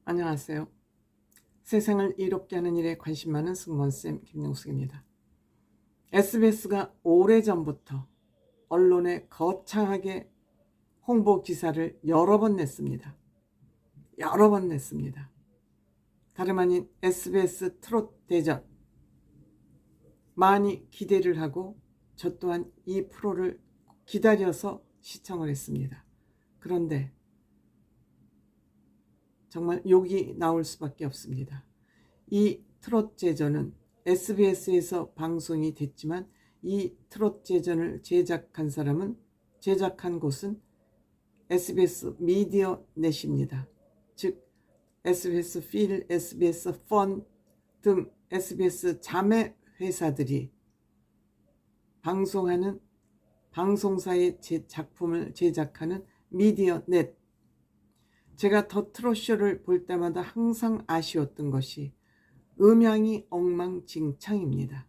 안녕하세요. 세상을 이롭게 하는 일에 관심 많은 승무원쌤 김용숙입니다. SBS가 오래전부터 언론에 거창하게 홍보 기사를 여러 번 냈습니다. 여러 번 냈습니다. 다름 아닌 SBS 트롯 대전. 많이 기대를 하고 저 또한 이 프로를 기다려서 시청을 했습니다. 그런데 정말 욕이 나올 수밖에 없습니다. 이 트롯 제전은 SBS에서 방송이 됐지만 이 트롯 제전을 제작한 곳은 SBS 미디어 넷입니다. 즉 SBS 필, SBS 펀 등 SBS 자매 회사들이 방송하는 방송사의 작품을 제작하는 미디어 넷. 제가 더 트롯쇼를 볼 때마다 항상 아쉬웠던 것이 음향이 엉망진창입니다.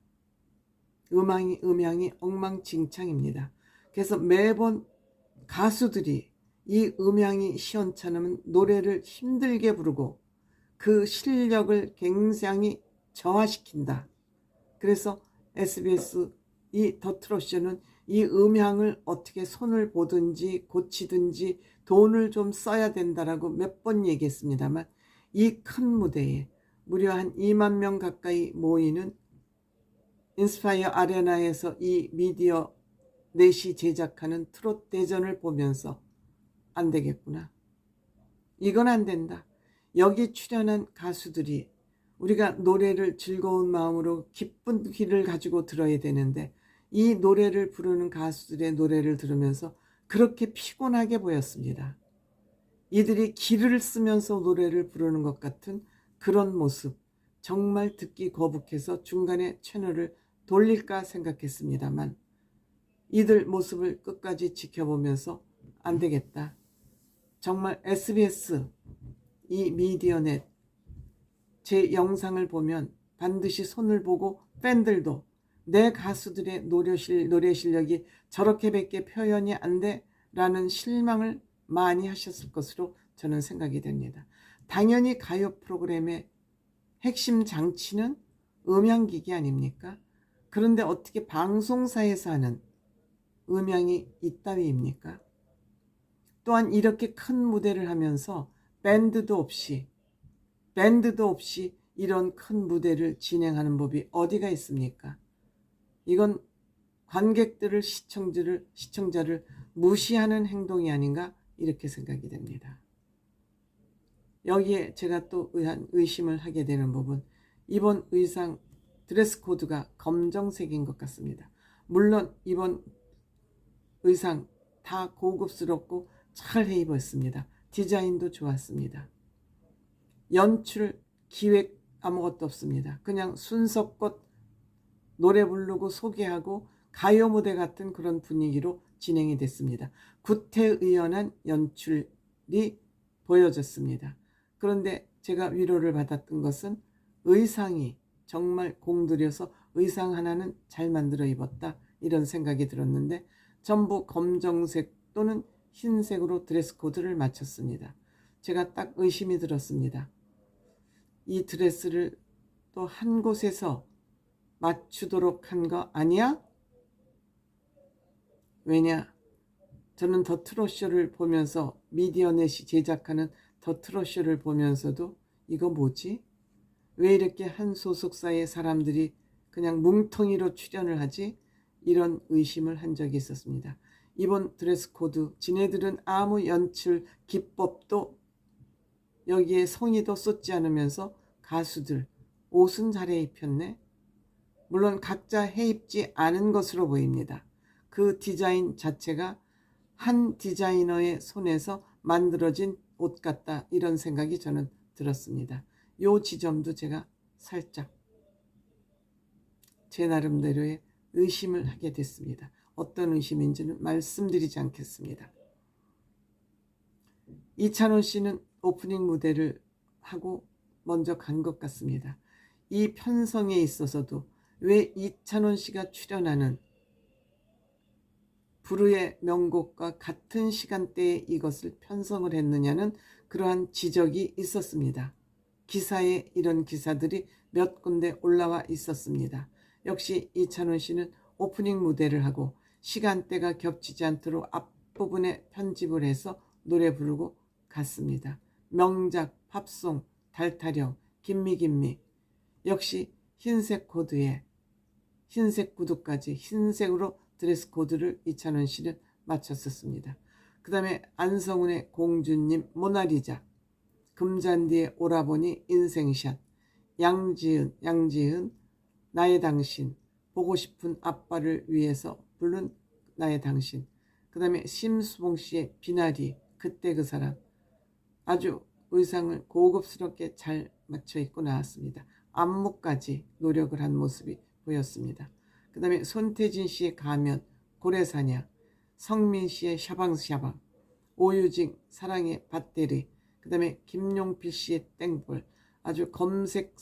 음향이 엉망진창입니다. 그래서 매번 가수들이 이 음향이 시원찮으면 노래를 힘들게 부르고 그 실력을 굉장히 저하시킨다. 그래서 SBS 이 더 트롯쇼는 이 음향을 어떻게 손을 보든지 고치든지 돈을 좀 써야 된다라고 몇 번 얘기했습니다만 이 큰 무대에 무려 한 2만 명 가까이 모이는 인스파이어 아레나에서 이 미디어 넷이 제작하는 트롯 대전을 보면서 안 되겠구나. 이건 안 된다. 여기 출연한 가수들이 우리가 노래를 즐거운 마음으로 기쁜 귀를 가지고 들어야 되는데 이 노래를 부르는 가수들의 노래를 들으면서 그렇게 피곤하게 보였습니다. 이들이 기를 쓰면서 노래를 부르는 것 같은 그런 모습, 정말 듣기 거북해서 중간에 채널을 돌릴까 생각했습니다만 이들 모습을 끝까지 지켜보면서 안 되겠다. 정말 SBS 이 미디어넷 제 영상을 보면 반드시 손을 보고 팬들도 내 가수들의 노래 실력이 저렇게밖에 표현이 안 돼라는 실망을 많이 하셨을 것으로 저는 생각이 됩니다. 당연히 가요 프로그램의 핵심 장치는 음향기기 아닙니까? 그런데 어떻게 방송사에서 하는 음향이 이따위입니까? 또한 이렇게 큰 무대를 하면서 밴드도 없이 이런 큰 무대를 진행하는 법이 어디가 있습니까? 이건 관객들을 시청자를 무시하는 행동이 아닌가 이렇게 생각이 됩니다. 여기에 제가 또 의심을 하게 되는 부분, 이번 의상 드레스 코드가 검정색인 것 같습니다. 물론 이번 의상 다 고급스럽고 잘 해 입었습니다. 디자인도 좋았습니다. 연출, 기획 아무것도 없습니다. 그냥 순서껏 노래 부르고 소개하고 가요 무대 같은 그런 분위기로 진행이 됐습니다. 구태의연한 연출이 보여졌습니다. 그런데 제가 위로를 받았던 것은 의상이 정말 공들여서 의상 하나는 잘 만들어 입었다 이런 생각이 들었는데 전부 검정색 또는 흰색으로 드레스 코드를 맞췄습니다. 제가 딱 의심이 들었습니다. 이 드레스를 또 한 곳에서 맞추도록 한 거 아니야? 왜냐? 저는 더 트롯쇼를 보면서 미디어넷이 제작하는 더 트롯쇼를 보면서도 이거 뭐지? 왜 이렇게 한 소속사의 사람들이 그냥 뭉텅이로 출연을 하지? 이런 의심을 한 적이 있었습니다. 이번 드레스 코드 지네들은 아무 연출 기법도 여기에 성의도 쏟지 않으면서 가수들 옷은 잘해 입혔네. 물론 각자 해 입지 않은 것으로 보입니다. 그 디자인 자체가 한 디자이너의 손에서 만들어진 옷 같다 이런 생각이 저는 들었습니다. 이 지점도 제가 살짝 제 나름대로의 의심을 하게 됐습니다. 어떤 의심인지는 말씀드리지 않겠습니다. 이찬원 씨는 오프닝 무대를 하고 먼저 간 것 같습니다. 이 편성에 있어서도 왜 이찬원 씨가 출연하는 부르의 명곡과 같은 시간대에 이것을 편성을 했느냐는 그러한 지적이 있었습니다. 기사에 이런 기사들이 몇 군데 올라와 있었습니다. 역시 이찬원 씨는 오프닝 무대를 하고 시간대가 겹치지 않도록 앞부분에 편집을 해서 노래 부르고 갔습니다. 명작, 팝송, 달타령, 김미 역시 흰색 코드에 흰색 구두까지 흰색으로 드레스 코드를 이찬원 씨는 맞췄었습니다. 그 다음에 안성훈의 공주님 모나리자, 금잔디의 오라버니 인생샷, 양지은 나의 당신, 보고 싶은 아빠를 위해서 부른 나의 당신, 그 다음에 심수봉 씨의 비나리, 그때 그 사람, 아주 의상을 고급스럽게 잘 맞춰 입고 나왔습니다. 안무까지 노력을 한 모습이 보였습니다. 그 다음에 손태진 씨의 가면, 고래사냥, 성민 씨의 샤방샤방, 오유징 사랑의 밧데리, 그 다음에 김용필 씨의 땡볼, 아주 검색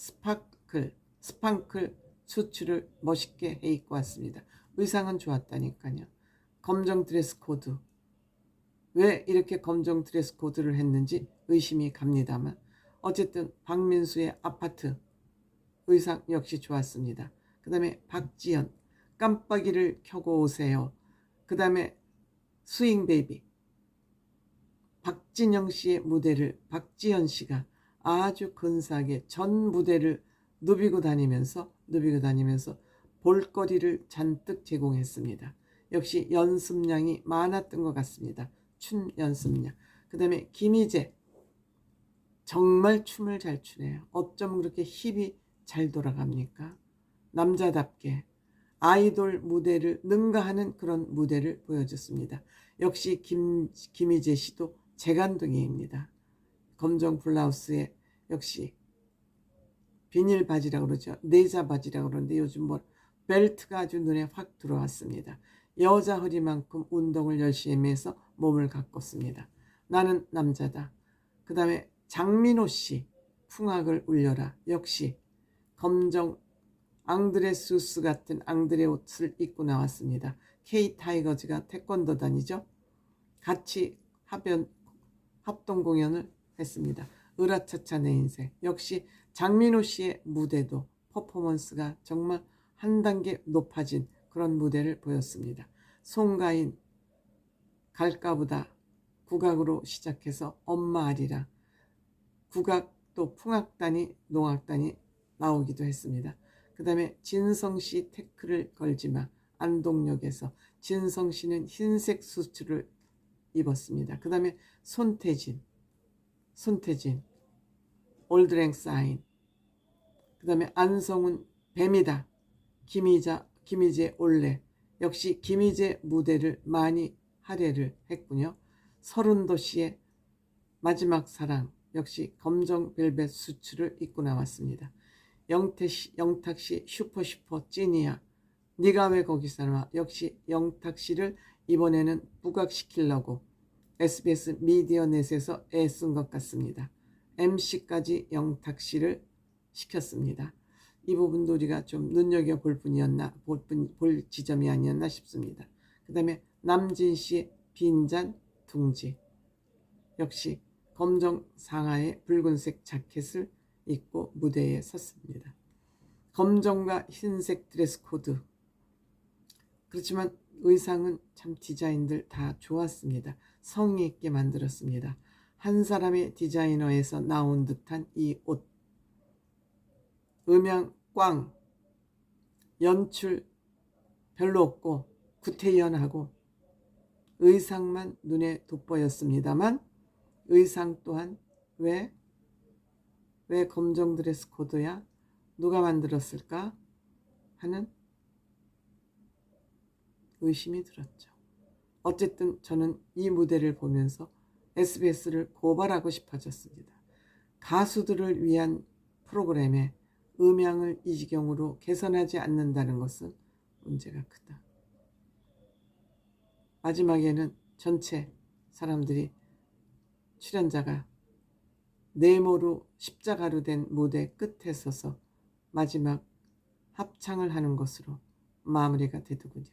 스판클 수트를 멋있게 해 입고 왔습니다. 의상은 좋았다니까요. 검정 드레스 코드, 왜 이렇게 검정 드레스 코드를 했는지 의심이 갑니다만 어쨌든 박민수의 아파트 의상 역시 좋았습니다. 그 다음에 박지연 깜빡이를 켜고 오세요. 그 다음에 스윙 베이비 박진영 씨의 무대를 박지연 씨가 아주 근사하게 전 무대를 누비고 다니면서 볼거리를 잔뜩 제공했습니다. 역시 연습량이 많았던 것 같습니다. 춤 연습량. 그 다음에 김희재 정말 춤을 잘 추네요. 어쩜 그렇게 힙이 잘 돌아갑니까? 남자답게 아이돌 무대를 능가하는 그런 무대를 보여줬습니다. 역시 김희재 씨도 재간둥이입니다. 검정 블라우스에 역시 비닐 바지라고 그러죠. 네자 바지라고 그러는데 요즘 뭐 벨트가 아주 눈에 확 들어왔습니다. 여자 허리만큼 운동을 열심히 해서 몸을 가꿨습니다. 나는 남자다. 그 다음에 장민호 씨 풍악을 울려라. 역시 검정 앙드레수스 같은 앙드레 옷을 입고 나왔습니다. K 타이거즈가 태권도단이죠. 같이 합동 공연을 했습니다. 으라차차 내 인생. 역시 장민호 씨의 무대도 퍼포먼스가 정말 한 단계 높아진 그런 무대를 보였습니다. 송가인 갈까보다 국악으로 시작해서 엄마 아리랑 국악 또 풍악단이 농악단이 나오기도 했습니다. 그 다음에 진성씨 태클을 걸지마 안동역에서 진성씨는 흰색 수트를 입었습니다. 그 다음에 손태진 올드랭사인, 그 다음에 안성훈 뱀이다, 김희재 올레. 역시 김희재 무대를 많이 할애를 했군요. 서른도 씨의 마지막 사랑 역시 검정 벨벳 수트를 입고 나왔습니다. 영탁 씨 슈퍼 찐이야. 네가 왜 거기서 나와. 역시 영탁 씨를 이번에는 부각시키려고 SBS 미디어넷에서 애쓴 것 같습니다. MC까지 영탁 씨를 시켰습니다. 이 부분도 우리가 좀 눈여겨볼 볼 지점이 아니었나 싶습니다. 그 다음에 남진 씨의 빈잔 둥지. 역시 검정 상하에 붉은색 자켓을 입고 무대에 섰습니다. 검정과 흰색 드레스 코드. 그렇지만 의상은 참 디자인들 다 좋았습니다. 성의 있게 만들었습니다. 한 사람의 디자이너에서 나온 듯한 이 옷. 음향 꽝, 연출 별로 없고 구태연하고 의상만 눈에 돋보였습니다만 의상 또한 왜 검정 드레스 코드야? 누가 만들었을까? 하는 의심이 들었죠. 어쨌든 저는 이 무대를 보면서 SBS를 고발하고 싶어졌습니다. 가수들을 위한 프로그램에 음향을 이 지경으로 개선하지 않는다는 것은 문제가 크다. 마지막에는 전체 사람들이 출연자가 네모로 십자가로 된 무대 끝에 서서 마지막 합창을 하는 것으로 마무리가 되더군요.